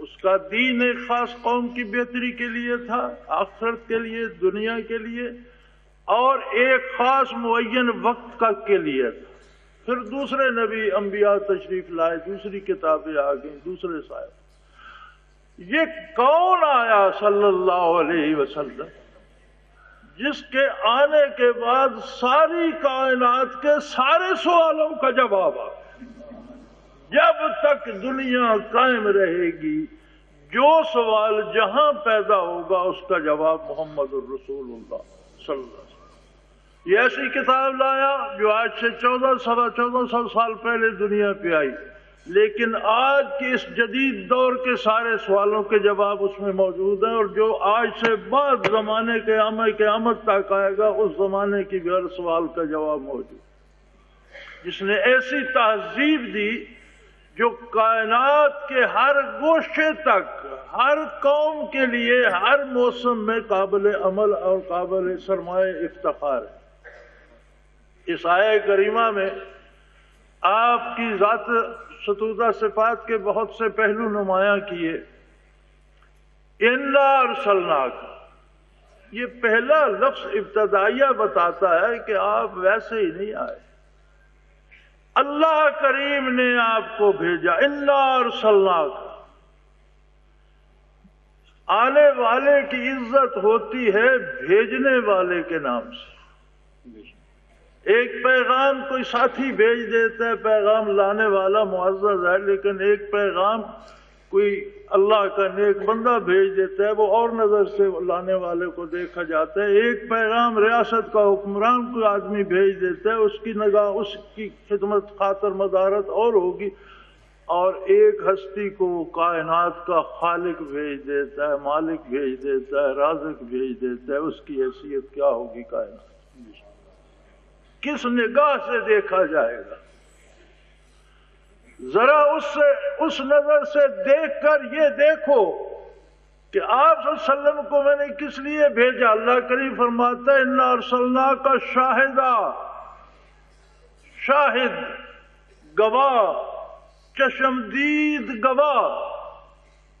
اس کا دین ایک خاص قوم کی بہتری کے لیے تھا، آخرت کے لیے، دنیا کے لیے، اور ایک خاص معین وقت کا کے لیے تھا۔ پھر دوسرے نبی انبیاء تشریف لائے، دوسری کتابیں آ گئیں، دوسرے صاحب۔ یہ کون آیا صلی اللہ علیہ وسلم جس کے آنے کے بعد ساری کائنات کے سارے سوالوں کا جواب آ گیا؟ جب تک دنیا قائم رہے گی جو سوال جہاں پیدا ہوگا اس کا جواب محمد الرسول اللہ صلی اللہ علیہ وسلم۔ یہ ایسی کتاب لایا جو آج سے 1400 سال پہلے دنیا پہ آئی، لیکن آج کے اس جدید دور کے سارے سوالوں کے جواب اس میں موجود ہیں، اور جو آج سے بعد زمانے کے قیامت تک آئے گا اس زمانے کی بھی ہر سوال کا جواب موجود، جس نے ایسی تہذیب دی جو کائنات کے ہر گوشے تک، ہر قوم کے لیے ہر موسم میں قابل عمل اور قابل سرمایہ افتخار ہے۔ اس آیہ کریمہ میں آپ کی ذات ستودہ صفات کے بہت سے پہلو نمایاں کیے۔ اِنَّا أَرْسَلْنَاكَ، یہ پہلا لفظ ابتدائیہ بتاتا ہے کہ آپ ویسے ہی نہیں آئے، اللہ کریم نے آپ کو بھیجا۔ اِنَّا أَرْسَلْنَاكَ، آنے والے کی عزت ہوتی ہے بھیجنے والے کے نام سے۔ ایک پیغام کوئی ساتھی بھیج دیتا ہے، پیغام لانے والا معزز ہے، لیکن ایک پیغام کوئی اللہ کا نیک بندہ بھیج دیتا ہے، وہ اور نظر سے لانے والے کو دیکھا جاتا ہے۔ ایک پیغام ریاست کا حکمران کوئی آدمی بھیج دیتا ہے، اس کی نگاہ اس کی خدمت خاطر مدارت اور ہوگی، اور ایک ہستی کو کائنات کا خالق بھیج دیتا ہے، مالک بھیج دیتا ہے، رازق بھیج دیتا ہے، اس کی حیثیت کیا ہوگی کائنات؟ کس نگاہ سے دیکھا جائے گا؟ ذرا اس نظر سے دیکھ کر یہ دیکھو کہ آپ صلی اللہ علیہ وسلم کو میں نے کس لیے بھیجا۔ اللہ کریم فرماتا ہے اِنَّا أَرْسَلْنَاكَ شَاهِدًا، شاہد، گواہ، چشمدید گواہ،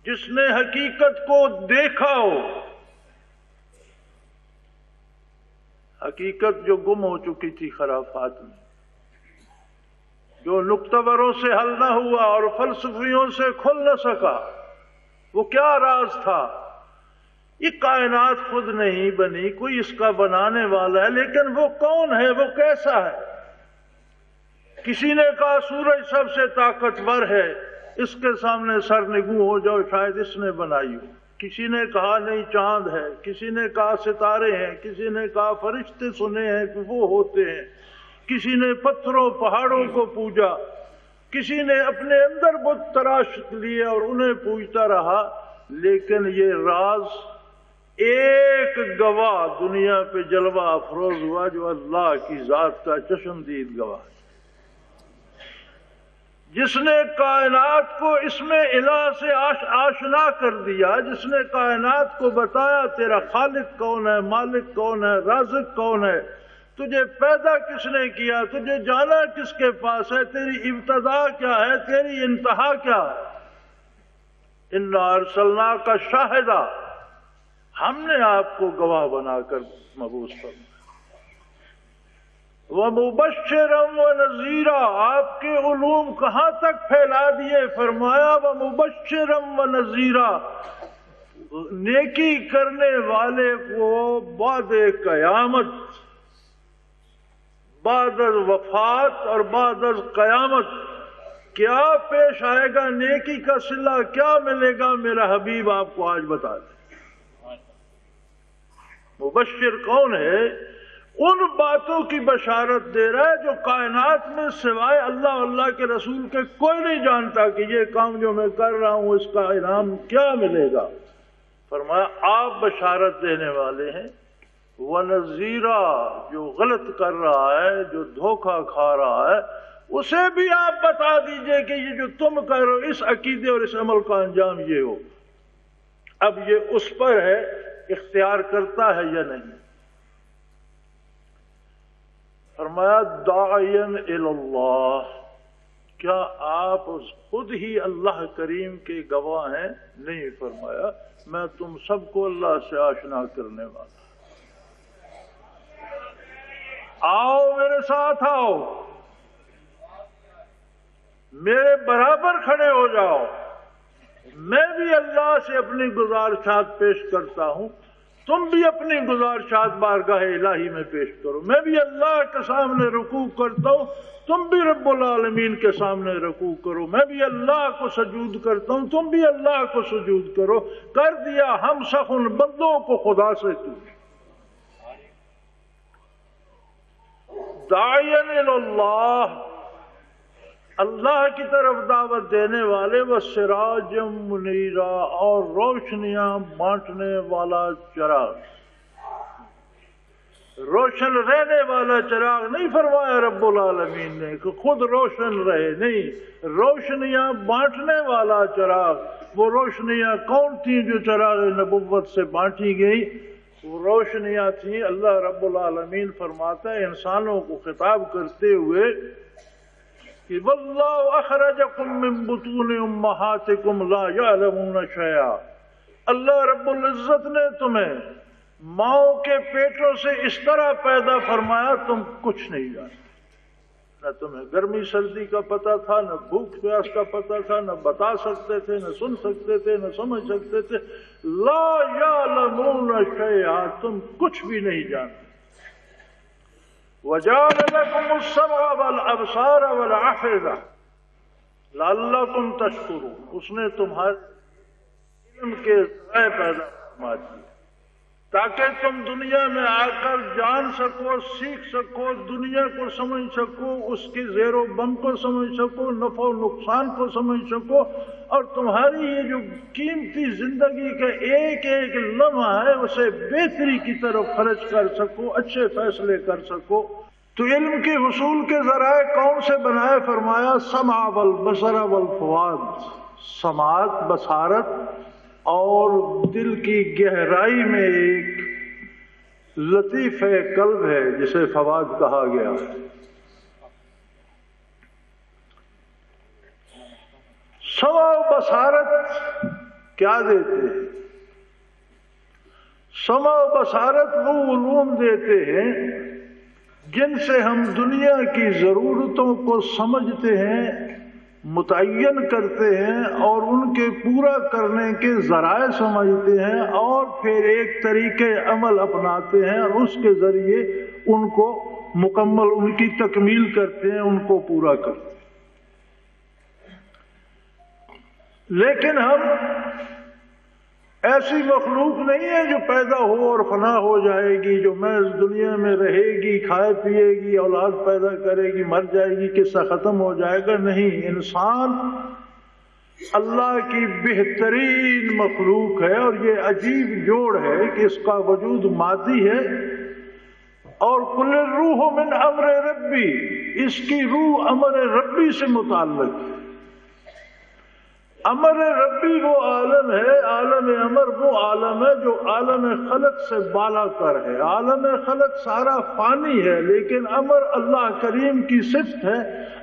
جس نے حقیقت کو دیکھا ہو، حقیقت جو گم ہو چکی تھی خرافات میں، جو نقطوروں سے حل نہ ہوا اور فلسفیوں سے کھل نہ سکا، وہ کیا راز تھا؟ یہ کائنات خود نہیں بنی، کوئی اس کا بنانے والا ہے، لیکن وہ کون ہے، وہ کیسا ہے؟ کسی نے کہا سورج سب سے طاقتور ہے، اس کے سامنے سرنگوں ہو جاؤ، شاید اس نے بنائی ہو۔ کسی نے کہا نہیں چاند ہے، کسی نے کہا ستارے ہیں، کسی نے کہا فرشتے سنے ہیں کہ وہ ہوتے ہیں، کسی نے پتھروں پہاڑوں کو پوجا، کسی نے اپنے اندر بت تراش لیے اور انہیں پوجتا رہا، لیکن یہ راز ایک گواہ دنیا پہ جلوہ افروز ہوا جو اللہ کی ذات کا چشمدید گواہ، جس نے کائنات کو اس میں الہ سے آشنا کر دیا، جس نے کائنات کو بتایا تیرا خالق کون ہے، مالک کون ہے، رازق کون ہے، تجھے پیدا کس نے کیا، تجھے جانا کس کے پاس ہے، تیری ابتدا کیا ہے، تیری انتہا کیا ہے۔ اِنَّا أَرْسَلْنَاكَ شَاهِدًا، ہم نے آپ کو گواہ بنا کر مبعوث فرمایا۔ وَمُبَشِّرًا وَنَذِيرًا، آپ کے علوم کہاں تک پھیلا دیے؟ فرمایا وَمُبَشِّرًا وَنَذِيرًا، نیکی کرنے والے کو بعد قیامت، بعد از وفات اور بعد از قیامت کیا پیش آئے گا، نیکی کا صلہ کیا ملے گا، میرا حبیب آپ کو آج بتا دے۔ مبشر کون ہے؟ ان باتوں کی بشارت دے رہا ہے جو کائنات میں سوائے اللہ اور اللہ کے رسول کے کوئی نہیں جانتا کہ یہ کام جو میں کر رہا ہوں اس کا انعام کیا ملے گا۔ فرمایا آپ بشارت دینے والے ہیں، وَنَذِيرًا، جو غلط کر رہا ہے، جو دھوکہ کھا رہا ہے، اسے بھی آپ بتا دیجئے کہ یہ جو تم کر رہے ہو اس عقیدے اور اس عمل کا انجام یہ ہو۔ اب یہ اس پر ہے اختیار کرتا ہے یا نہیں۔ فرمایا داعیاً الی اللہ، کیا آپ خود ہی اللہ کریم کے گواہ ہیں؟ نہیں، فرمایا میں تم سب کو اللہ سے آشنا کرنے والا۔ آؤ میرے ساتھ، آؤ میرے برابر کھڑے ہو جاؤ، میں بھی اللہ سے اپنی گزارشات پیش کرتا ہوں، تم بھی اپنی گزارشات بارگاہ الہی میں پیش کرو۔ میں بھی اللہ کے سامنے رکوع کرتا ہوں، تم بھی رب العالمین کے سامنے رکوع کرو۔ میں بھی اللہ کو سجود کرتا ہوں، تم بھی اللہ کو سجود کرو۔ کر دیا ہم سخ ان بندوں کو خدا سے تو داعین اللہ، اللہ کی طرف دعوت دینے والے، وہ سراج منیرا، اور روشنیاں بانٹنے والا چراغ، روشن رہنے والا چراغ نہیں فرمایا رب العالمین نے کہ خود روشن رہے، نہیں، روشنیاں بانٹنے والا چراغ۔ وہ روشنیاں کون تھیں جو چراغ نبوت سے بانٹی گئی؟ وہ روشنیاں تھیں، اللہ رب العالمین فرماتا ہے انسانوں کو خطاب کرتے ہوئے کہ واللہ اخرجکم من بطون امہاتکم لا یعلمون شیئا، اللہ رب العزت نے تمہیں ماؤں کے پیٹوں سے اس طرح پیدا فرمایا تم کچھ نہیں جانتے، نہ تمہیں گرمی سردی کا پتہ تھا، نہ بھوک پیاس کا پتہ تھا، نہ بتا سکتے تھے، نہ سن سکتے تھے، نہ سمجھ سکتے تھے۔ لا یعلمون شیئا، تم کچھ بھی نہیں جانتے۔ وجعل لكم السمع والابصار والافئدہ لعلکم تشکرون، اس نے تمہارے علم کے ذرائع پیدا فرما دیے تاکہ تم دنیا میں آ کر جان سکو، سیکھ سکو، دنیا کو سمجھ سکو، اس کی زیر و بم کو سمجھ سکو، نفع و نقصان کو سمجھ سکو، اور تمہاری یہ جو قیمتی زندگی کا ایک ایک لمحہ ہے اسے بہتری کی طرف خرچ کر سکو، اچھے فیصلے کر سکو۔ تو علم کے حصول کے ذرائع کون سے بنائے؟ فرمایا سمع والبصر والفؤاد، سماعت، بصارت اور دل کی گہرائی میں ایک لطیف قلب ہے جسے فؤاد کہا گیا۔ سمع و بصارت کیا دیتے ہیں؟ سمع و بصارت وہ علوم دیتے ہیں جن سے ہم دنیا کی ضرورتوں کو سمجھتے ہیں، متعین کرتے ہیں، اور ان کے پورا کرنے کے ذرائع سمجھتے ہیں، اور پھر ایک طریقے عمل اپناتے ہیں اور اس کے ذریعے ان کو مکمل، ان کی تکمیل کرتے ہیں، ان کو پورا کرتے ہیں۔ لیکن ہم ایسی مخلوق نہیں ہے جو پیدا ہو اور فنا ہو جائے گی، جو محض دنیا میں رہے گی، کھائے پیے گی، اولاد پیدا کرے گی، مر جائے گی، قصہ ختم ہو جائے گا۔ نہیں، انسان اللہ کی بہترین مخلوق ہے، اور یہ عجیب جوڑ ہے کہ اس کا وجود مادی ہے، اور کل الروح من امر ربی، اس کی روح امر ربی سے متعلق ہے۔ امر ربی وہ عالم ہے، عالم امر وہ عالم ہے جو عالم خلق سے بالا تر ہے۔ عالم خلق سارا فانی ہے، لیکن امر اللہ کریم کی صفت ہے،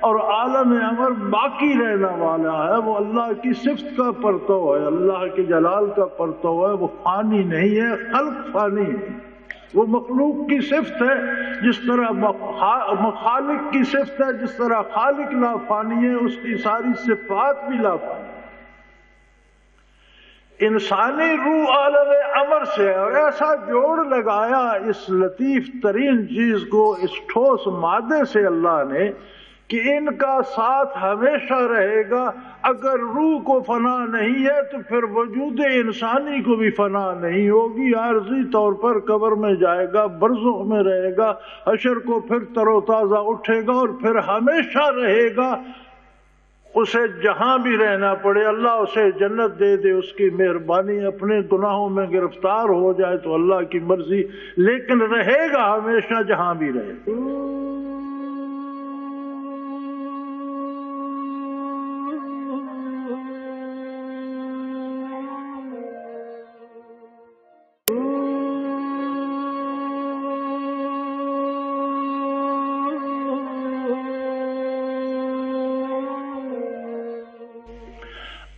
اور عالم امر باقی رہنا والا ہے، وہ اللہ کی صفت کا پرتو ہے، اللہ کے جلال کا پرتو ہے، وہ فانی نہیں ہے، خلق فانی ہے۔ وہ مخلوق کی صفت ہے، جس طرح خالق کی صفت ہے، جس طرح خالق لا فانی ہے، اس کی ساری صفات بھی لا فانی۔ انسانی روح عالم امر سے ہے، اور ایسا جوڑ لگایا اس لطیف ترین چیز کو، اس ٹھوس مادے سے اللہ نے، کہ ان کا ساتھ ہمیشہ رہے گا۔ اگر روح کو فنا نہیں ہے تو پھر وجود انسانی کو بھی فنا نہیں ہوگی، عارضی طور پر قبر میں جائے گا، برزخ میں رہے گا، حشر کو پھر تر و تازہ اٹھے گا، اور پھر ہمیشہ رہے گا۔ اسے جہاں بھی رہنا پڑے، اللہ اسے جنت دے دے، اس کی مہربانی، اپنے گناہوں میں گرفتار ہو جائے تو اللہ کی مرضی، لیکن رہے گا ہمیشہ جہاں بھی رہے گا۔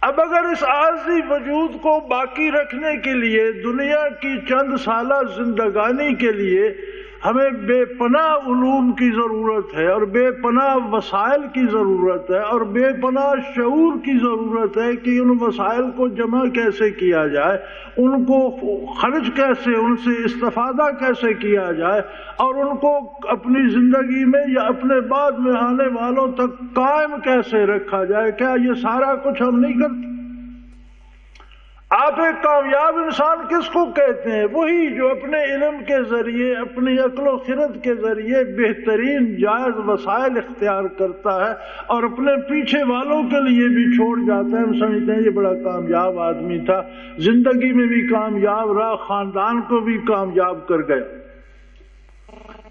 اب اگر اس عارضی وجود کو باقی رکھنے کے لیے دنیا کی چند سالہ زندگانی کے لیے ہمیں بے پناہ علوم کی ضرورت ہے اور بے پناہ وسائل کی ضرورت ہے اور بے پناہ شعور کی ضرورت ہے کہ ان وسائل کو جمع کیسے کیا جائے، ان کو خرچ کیسے، ان سے استفادہ کیسے کیا جائے اور ان کو اپنی زندگی میں یا اپنے بعد میں آنے والوں تک قائم کیسے رکھا جائے، کیا یہ سارا کچھ ہم نہیں کرتے؟ آپ ایک کامیاب انسان کس کو کہتے ہیں؟ وہی جو اپنے علم کے ذریعے، اپنی عقل و خرد کے ذریعے بہترین جائز وسائل اختیار کرتا ہے اور اپنے پیچھے والوں کے لیے بھی چھوڑ جاتا ہے۔ ہم سمجھتے ہیں یہ بڑا کامیاب آدمی تھا، زندگی میں بھی کامیاب رہا، خاندان کو بھی کامیاب کر گیا۔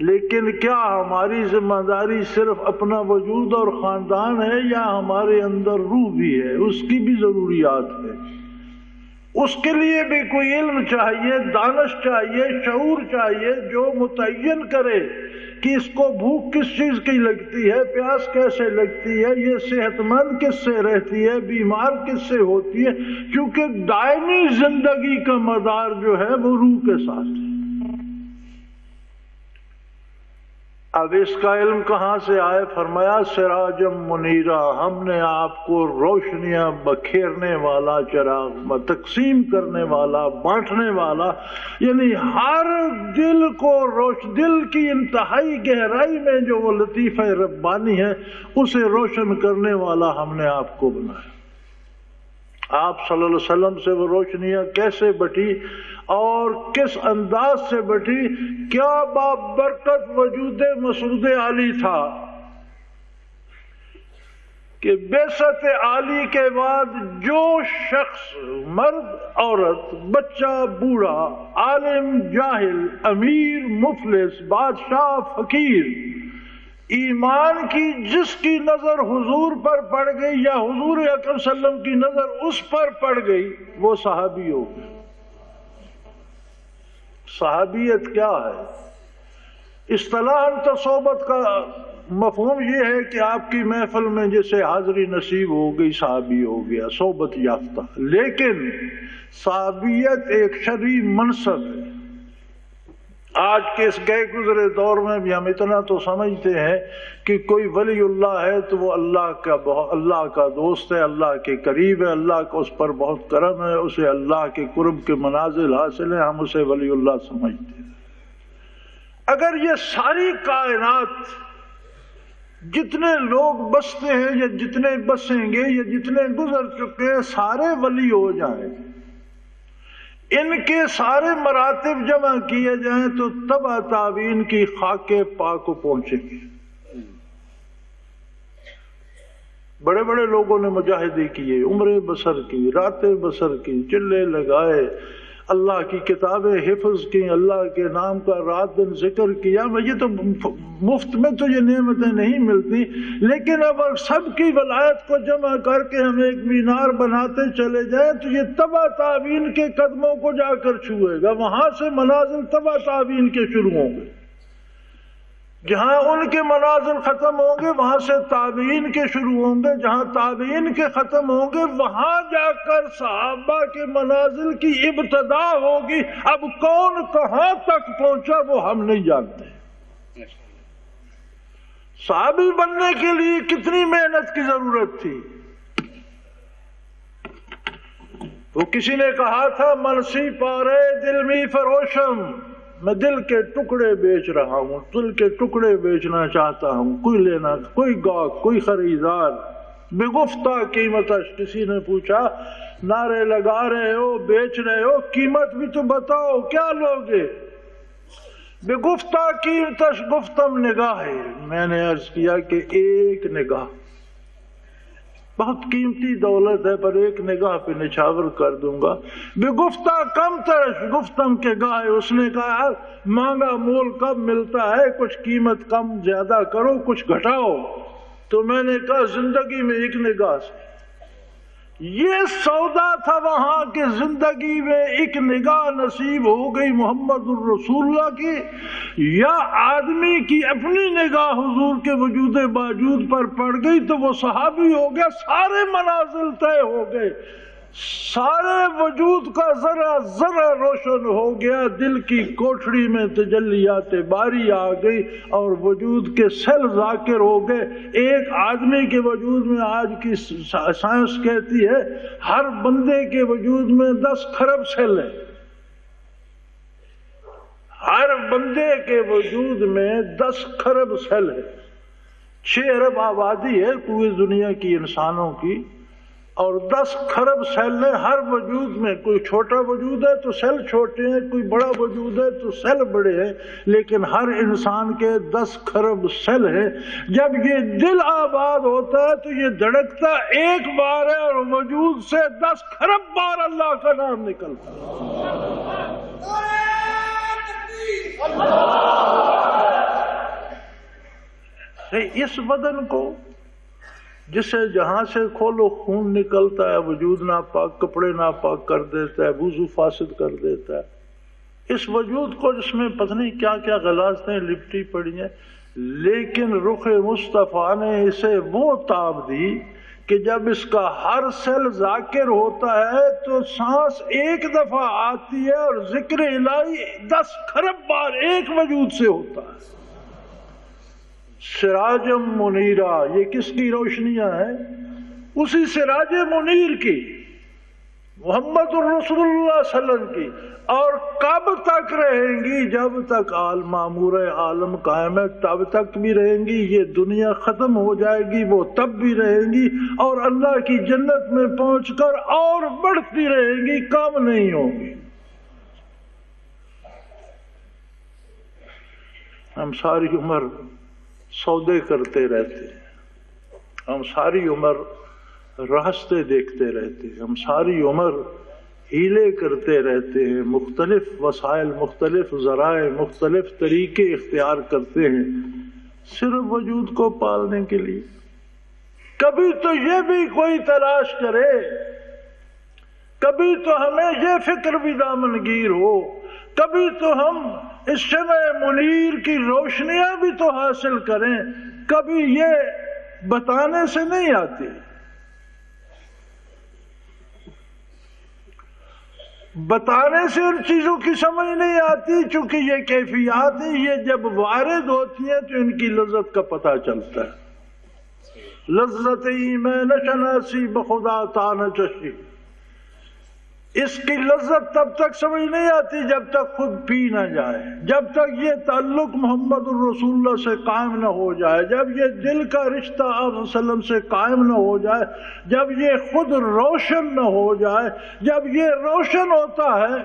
لیکن کیا ہماری ذمہ داری صرف اپنا وجود اور خاندان ہے یا ہمارے اندر روح بھی ہے؟ اس کی بھی ضروریات ہے، اس کے لیے بھی کوئی علم چاہیے، دانش چاہیے، شعور چاہیے جو متعین کرے کہ اس کو بھوک کس چیز کی لگتی ہے، پیاس کیسے لگتی ہے، یہ صحت مند کس سے رہتی ہے، بیمار کس سے ہوتی ہے، کیونکہ دائمی زندگی کا مدار جو ہے وہ روح کے ساتھ ہے۔ اب اس کا علم کہاں سے آئے؟ فرمایا سراجم منیرا، ہم نے آپ کو روشنیاں بکھیرنے والا چراغ، تقسیم کرنے والا، بانٹنے والا، یعنی ہر دل کو دل کی انتہائی گہرائی میں جو وہ لطیفہ ربانی ہے اسے روشن کرنے والا ہم نے آپ کو بنایا۔ آپ صلی اللہ علیہ وسلم سے وہ روشنیاں کیسے بٹی اور کس انداز سے بٹی؟ کیا بابرکت وجود مسعود عالی تھا کہ بعثت عالی کے بعد جو شخص، مرد عورت، بچہ بوڑھا، عالم جاہل، امیر مفلس، بادشاہ فقیر، ایمان کی جس کی نظر حضور پر پڑ گئی یا حضور اکرم صلی اللہ علیہ وسلم کی نظر اس پر پڑ گئی وہ صحابی ہو گئے۔ صحابیت کیا ہے؟ اصطلاحاً تو صحبت کا مفہوم یہ ہے کہ آپ کی محفل میں جسے حاضری نصیب ہو گئی صحابی ہو گیا، صحبت یافتہ۔ لیکن صحابیت ایک شرعی منصب ہے۔ آج کے اس گئے گزرے دور میں بھی ہم اتنا تو سمجھتے ہیں کہ کوئی ولی اللہ ہے تو وہ اللہ کا دوست ہے، اللہ کے قریب ہے، اللہ کا اس پر بہت کرم ہے، اسے اللہ کے قرب کے منازل حاصل ہیں، ہم اسے ولی اللہ سمجھتے ہیں۔ اگر یہ ساری کائنات جتنے لوگ بستے ہیں یا جتنے بسیں گے یا جتنے گزر چکے ہیں سارے ولی ہو جائیں، ان کے سارے مراتب جمع کیے جائیں تو تبع تابعین کی خاک پاک کو پہنچیں گے۔ بڑے بڑے لوگوں نے مجاہدے کیے، عمریں بسر کی، راتیں بسر کی، چلے لگائے، اللہ کی کتابیں حفظ کی، اللہ کے نام کا رات دن ذکر کیا۔ یہ تو مفت میں تو یہ نعمتیں نہیں ملتی، لیکن اب سب کی ولایت کو جمع کر کے ہم ایک مینار بناتے چلے جائیں تو یہ تبع تابعین کے قدموں کو جا کر چھوئے گا، وہاں سے منازل تبع تابعین کے شروع ہوں گے۔ جہاں ان کے منازل ختم ہوں گے وہاں سے تابعین کے شروع ہوں گے، جہاں تابعین کے ختم ہوں گے وہاں جا کر صحابہ کے منازل کی ابتدا ہوگی۔ اب کون کہاں تک پہنچا وہ ہم نہیں جانتے۔ صحابی بننے کے لیے کتنی محنت کی ضرورت تھی؟ وہ کسی نے کہا تھا منسی پارے دل می فروشم، میں دل کے ٹکڑے بیچ رہا ہوں، دل کے ٹکڑے بیچنا چاہتا ہوں، کوئی لینا، کوئی گاہک، کوئی خریدار، بے گفتہ قیمتش۔ کسی نے پوچھا نعرے لگا رہے ہو، بیچ رہے ہو، قیمت بھی تو بتاؤ کیا لوگے؟ بے گفتہ قیمتش گفتم نگاہ۔ میں نے عرض کیا کہ ایک نگاہ بہت قیمتی دولت ہے پر ایک نگاہ پہ نچھاور کر دوں گا۔ بے گفتہ کم ترش گفتم کے گاہ۔ اس نے کہا مانگا مول کب ملتا ہے، کچھ قیمت کم زیادہ کرو، کچھ گھٹاؤ۔ تو میں نے کہا زندگی میں ایک نگاہ سے یہ سودا تھا وہاں کے زندگی میں ایک نگاہ نصیب ہو گئی محمد الرسول اللہ کی، یا آدمی کی اپنی نگاہ حضور کے وجود باوجود پر پڑ گئی تو وہ صحابی ہو گیا، سارے منازل طے ہو گئے، سارے وجود کا ذرا ذرا روشن ہو گیا، دل کی کوٹھڑی میں تجلیات باری آ گئی اور وجود کے سیل ذاکر ہو گئے۔ ایک آدمی کے وجود میں آج کی سائنس کہتی ہے ہر بندے کے وجود میں 10 کھرب سیل ہیں، ہر بندے کے وجود میں 10 کھرب سیل ہے، 6 ارب آبادی ہے پوری دنیا کی انسانوں کی، اور 10 کھرب سیل ہیں ہر وجود میں۔ کوئی چھوٹا وجود ہے تو سیل چھوٹے ہیں، کوئی بڑا وجود ہے تو سیل بڑے ہیں، لیکن ہر انسان کے 10 کھرب سیل ہیں۔ جب یہ دل آباد ہوتا ہے تو یہ دھڑکتا ایک بار ہے اور وجود سے 10 کھرب بار اللہ کا نام نکلتا ہے۔ اس بدن کو جسے جہاں سے کھولو خون نکلتا ہے، وجود ناپاک، کپڑے ناپاک کر دیتا ہے، وضو فاسد کر دیتا ہے، اس وجود کو جس میں پتہ نہیں کیا کیا غلاظتیں لپٹی پڑی ہیں، لیکن رخ مصطفیٰ نے اسے وہ تاب دی کہ جب اس کا ہر سیل ذاکر ہوتا ہے تو سانس ایک دفعہ آتی ہے اور ذکر الہی 10 کھرب بار ایک وجود سے ہوتا ہے۔ سراجم منیرہ، یہ کس کی روشنیاں ہیں؟ اسی سراج منیر کی، محمد الرسول اللہ صلی اللہ علیہ وسلم کی، اور کب تک رہیں گی؟ جب تک معمور عالم قائم ہے تب تک بھی رہیں گی، یہ دنیا ختم ہو جائے گی وہ تب بھی رہیں گی، اور اللہ کی جنت میں پہنچ کر اور بڑھتی رہیں گی، کم نہیں ہوگی۔ ہم ساری عمر سودے کرتے رہتے ہیں، ہم ساری عمر راستے دیکھتے رہتے ہیں، ہم ساری عمر ہیلے کرتے رہتے ہیں، مختلف وسائل، مختلف ذرائع، مختلف طریقے اختیار کرتے ہیں صرف وجود کو پالنے کے لیے۔ کبھی تو یہ بھی کوئی تلاش کرے، کبھی تو ہمیں یہ فکر بھی دامنگیر ہو، کبھی تو ہم اس شمع منیر کی روشنیاں بھی تو حاصل کریں، کبھی یہ بتانے سے نہیں آتی۔ بتانے سے ان چیزوں کی سمجھ نہیں آتی، چونکہ یہ کیفیات ہیں، یہ جب وارد ہوتی ہیں تو ان کی لذت کا پتہ چلتا ہے۔ لذت میں نشناسی بخدا تان چشی، اس کی لذت تب تک سمجھ نہیں آتی جب تک خود پی نہ جائے، جب تک یہ تعلق محمد الرسول اللہ سے قائم نہ ہو جائے، جب یہ دل کا رشتہ آپ صلی اللہ علیہ وسلم سے قائم نہ ہو جائے، جب یہ خود روشن نہ ہو جائے۔ جب یہ روشن ہوتا ہے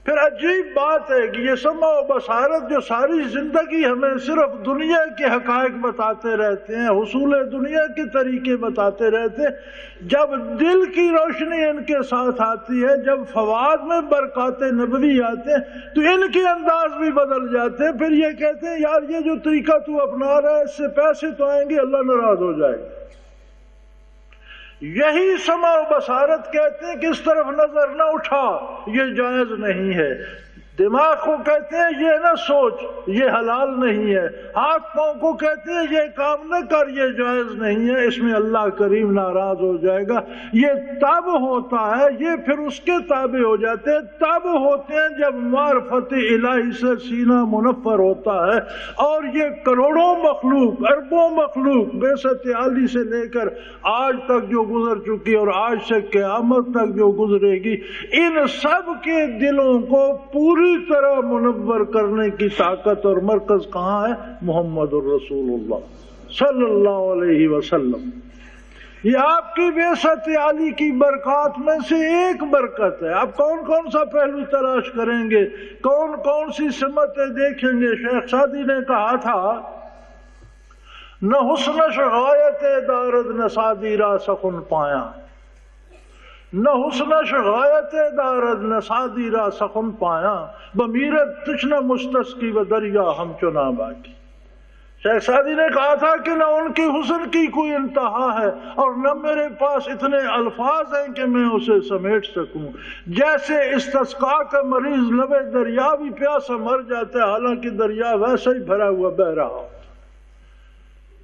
پھر عجیب بات ہے کہ یہ سمع و بصارت جو ساری زندگی ہمیں صرف دنیا کے حقائق بتاتے رہتے ہیں، حصول دنیا کے طریقے بتاتے رہتے ہیں، جب دل کی روشنی ان کے ساتھ آتی ہے، جب فواد میں برکات نبوی آتے ہیں تو ان کے انداز بھی بدل جاتے ہیں۔ پھر یہ کہتے ہیں یار یہ جو طریقہ تو اپنا رہا ہے اس سے پیسے تو آئیں گے، اللہ ناراض ہو جائے گا۔ یہی سمع و بصارت کہتے ہیں کہ اس طرف نظر نہ اٹھا، یہ جائز نہیں ہے۔ دماغ کو کہتے ہیں یہ نہ سوچ، یہ حلال نہیں ہے۔ ہاتھ پاؤں کو کہتے ہیں یہ کام نہ کر، یہ جائز نہیں ہے، اس میں اللہ کریم ناراض ہو جائے گا۔ یہ تب ہوتا ہے، یہ پھر اس کے تابع ہو جاتے ہیں، تب ہوتے ہیں جب معرفت الہی سے سینہ منفر ہوتا ہے، اور یہ کروڑوں مخلوق، اربوں مخلوق بعثت عالی سے لے کر آج تک جو گزر چکی اور آج سے قیامت تک جو گزرے گی، ان سب کے دلوں کو پوری طرح منور کرنے کی طاقت اور مرکز کہاں ہے؟ محمد الرسول اللہ صلی اللہ علیہ وسلم۔ یہ آپ کی بعثت عالی کی برکات میں سے ایک برکت ہے۔ آپ کون کون سا پہلو تلاش کریں گے، کون کون سی سمتیں دیکھیں گے؟ شیخ سعدی نے کہا تھا نہ حسنش غایت دارد نہ سادی را سخن پایا، نہ حسنش غایت دارد نہ سادی را سخن پایا، بمیرت تشنہ مستسقی و دریا ہم چنا باقی۔ شیخ سعدی نے کہا تھا کہ نہ ان کی حسن کی کوئی انتہا ہے اور نہ میرے پاس اتنے الفاظ ہیں کہ میں اسے سمیٹ سکوں. جیسے استسقاء کا مریض لبے دریا بھی پیاسا مر جاتا ہے، حالانکہ دریا ویسا ہی بھرا ہوا بہ رہا ہو،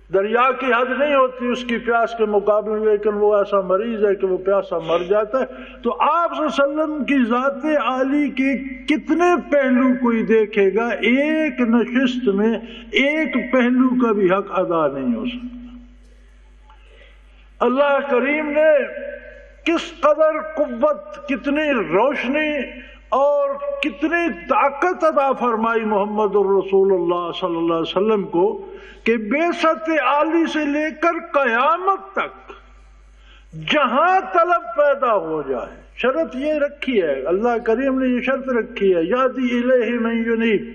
دریا کی حد نہیں ہوتی اس کی پیاس کے مقابلے میں، لیکن وہ ایسا مریض ہے کہ وہ پیاسا مر جاتا ہے. تو آپ صلی اللہ علیہ وسلم کی ذات عالی کے کتنے پہلو کوئی دیکھے گا، ایک نشست میں ایک پہلو کا بھی حق ادا نہیں ہو سکتا. اللہ کریم نے کس قدر قوت، کتنی روشنی اور کتنی طاقت عطا فرمائی محمد الرسول اللہ صلی اللہ علیہ وسلم کو کہ بعثت عالی سے لے کر قیامت تک جہاں طلب پیدا ہو جائے، شرط یہ رکھی ہے، اللہ کریم نے یہ شرط رکھی ہے، یادی الیہ من ینیب،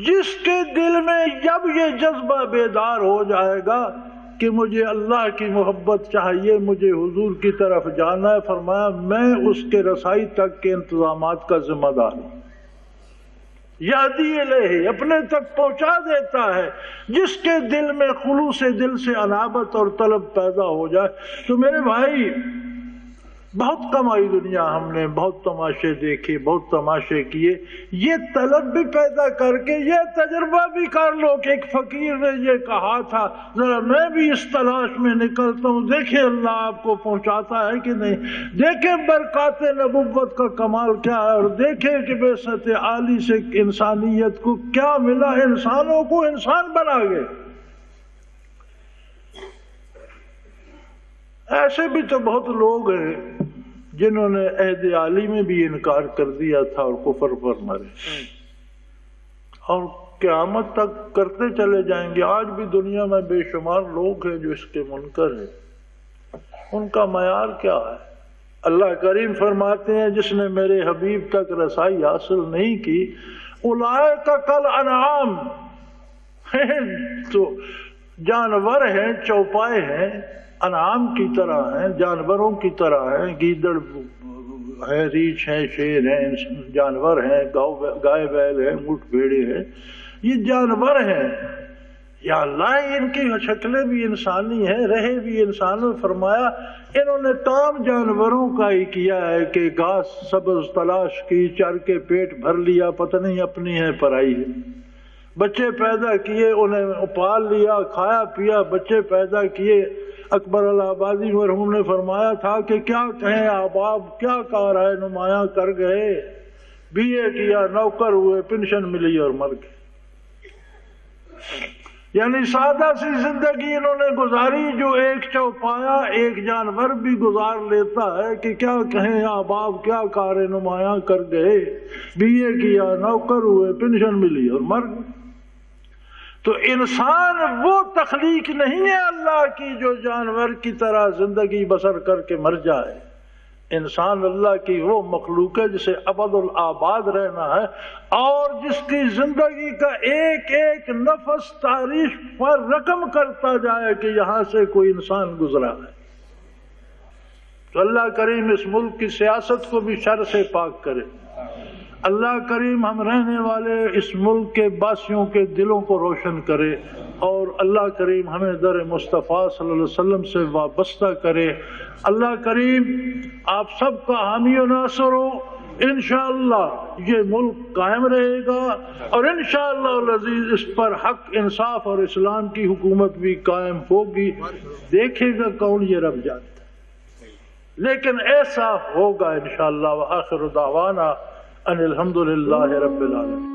جس کے دل میں جب یہ جذبہ بیدار ہو جائے گا کہ مجھے اللہ کی محبت چاہیے، مجھے حضور کی طرف جانا ہے، فرمایا میں اس کے رسائی تک کے انتظامات کا ذمہ دار ہوں. یادی الیہ، اپنے تک پہنچا دیتا ہے. جس کے دل میں خلوص دل سے انابت اور طلب پیدا ہو جائے. تو میرے بھائی، بہت کم آئی دنیا، ہم نے بہت تماشے دیکھے، بہت تماشے کیے. یہ طلب بھی پیدا کر کے یہ تجربہ بھی کر لو کہ ایک فقیر نے یہ کہا تھا، ذرا میں بھی اس تلاش میں نکلتا ہوں، دیکھیں اللہ آپ کو پہنچاتا ہے کہ نہیں، دیکھیں برکات نبوت کا کمال کیا ہے، اور دیکھیں کہ بعثت عالی سے انسانیت کو کیا ملا، انسانوں کو انسان بنا گئے. ایسے بھی تو بہت لوگ ہیں جنہوں نے عہد عالی میں بھی انکار کر دیا تھا اور کفر پر مرے، اور قیامت تک کرتے چلے جائیں گے. آج بھی دنیا میں بے شمار لوگ ہیں جو اس کے منکر ہیں. ان کا معیار کیا ہے؟ اللہ کریم فرماتے ہیں جس نے میرے حبیب تک رسائی حاصل نہیں کی، اولئک کالانعام، تو جانور ہیں، چوپائے ہیں، انعام کی طرح ہیں، جانوروں کی طرح ہیں، گیدڑ ہیں، ریچھ ہیں، شیر ہیں، جانور ہیں، گائے بیل ہیں، اونٹ بھیڑے ہیں، یہ جانور ہیں. یا اللہ ان کی شکلیں بھی انسانی ہیں، رہے بھی انسانوں. فرمایا انہوں نے کام جانوروں کا ہی کیا ہے کہ گھاس سبز تلاش کی، چر کے پیٹ بھر لیا، پتہ نہیں اپنی ہے پرائی ہے. بچے پیدا کیے، انہیں پال لیا، کھایا پیا، بچے پیدا کیے. اکبر الآبادی مرحوم نے فرمایا تھا کہ کیا کہیں احباب، کیا کارائے نمایاں کر گئے، بی اے کیا، نوکر ہوئے، پینشن ملی اور مر گئے. یعنی سادہ سی زندگی انہوں نے گزاری جو ایک چوپایا، ایک جانور بھی گزار لیتا ہے کہ کیا کہیں احباب، کیا کارائے نمایاں کر گئے، بی اے کیا، نوکر ہوئے، پینشن ملی اور مر گئے. تو انسان وہ تخلیق نہیں ہے اللہ کی جو جانور کی طرح زندگی بسر کر کے مر جائے. انسان اللہ کی وہ مخلوق ہے جسے ابد الآباد رہنا ہے، اور جس کی زندگی کا ایک ایک نفس تاریخ پر رقم کرتا جائے کہ یہاں سے کوئی انسان گزرا ہے. تو اللہ کریم اس ملک کی سیاست کو بھی شر سے پاک کرے. اللہ کریم ہم رہنے والے اس ملک کے باسیوں کے دلوں کو روشن کرے، اور اللہ کریم ہمیں در مصطفیٰ صلی اللہ علیہ وسلم سے وابستہ کرے. اللہ کریم آپ سب کا حامی و ناصر ہو. انشاءاللہ یہ ملک قائم رہے گا، اور انشاءاللہ العزیز اس پر حق، انصاف اور اسلام کی حکومت بھی قائم ہوگی. دیکھے گا کون یہ رب جانتا ہے، لیکن ایسا ہوگا انشاءاللہ. وآخر دعوانا ان الحمدللہ رب العالمین.